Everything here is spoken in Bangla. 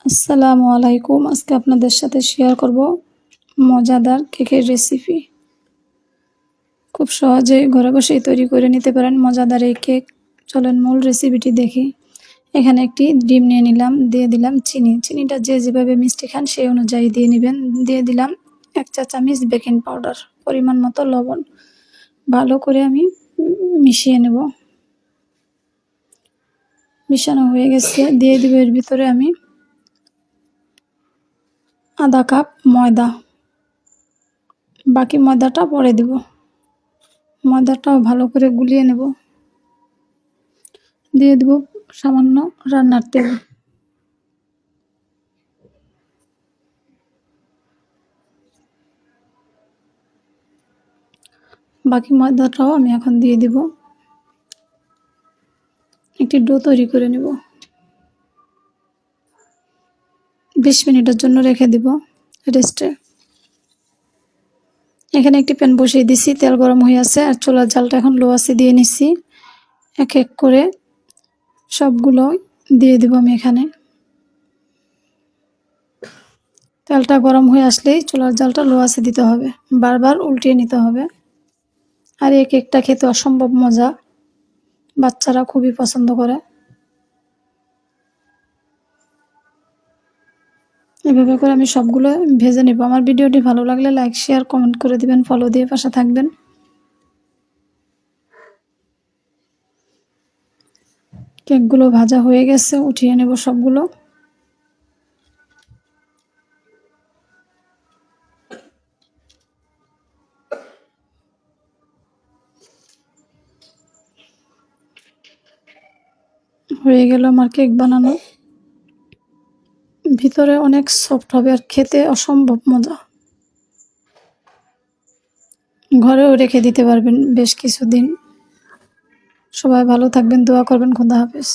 আসসালামু আলাইকুম। আজকে আপনাদের সাথে শেয়ার করব মজাদার কেকের রেসিপি। খুব সহজেই ঘরে বসেই তৈরি করে নিতে পারেন মজাদার এই কেক। চলেন মূল রেসিপিটি দেখি। এখানে একটি ডিম নিয়ে নিলাম, দিয়ে দিলাম চিনি। চিনিটা যে যেভাবে মিষ্টি খান সেই অনুযায়ী দিয়ে নেবেন। দিয়ে দিলাম 1 চা চামচ বেকিং পাউডার, পরিমাণ মতো লবণ। ভালো করে আমি মিশিয়ে নেব। মিশানো হয়ে গেছে, দিয়ে দিব এর ভিতরে আমি আধা কাপ ময়দা। বাকি ময়দাটা পরে দেব। ময়দাটাও ভালো করে গুলিয়ে নেব। দিয়ে দেব সামান্য রান্নার তেল। বাকি ময়দাটাও আমি এখন দিয়ে দেব। একটি ডো তৈরি করে নেব। 20 মিনিটের জন্য রেখে দেব রেস্টে। এখানে একটি প্যান বসিয়ে দিছি, তেল গরম হয়ে আছে আর চুলার জালটা এখন লো আছে দিয়ে নিচ্ছি। এক এক করে সবগুলো দিয়ে দেব আমি এখানে। তেলটা গরম হয়ে আসলেই চুলার জালটা লো আছে দিতে হবে, বারবার উল্টিয়ে নিতে হবে। আর এই কেকটা খেতে অসম্ভব মজা, বাচ্চারা খুবই পছন্দ করে। এভাবে করে আমি সবগুলো ভেজে নেব। আমার ভিডিওটি ভালো লাগলে লাইক, শেয়ার, কমেন্ট করে দিবেন, ফলো দিয়ে পাশে থাকবেন। কেকগুলো ভাজা হয়ে গেছে, উঠিয়ে নেব সবগুলো। হয়ে গেল আমার কেক বানানো। ভিতরে অনেক সফট হবে আর খেতে অসম্ভব মজা। ঘরেও রেখে দিতে পারবেন বেশ কিছুদিন। সবাই ভালো থাকবেন, দোয়া করবেন। খোদা হাফেজ।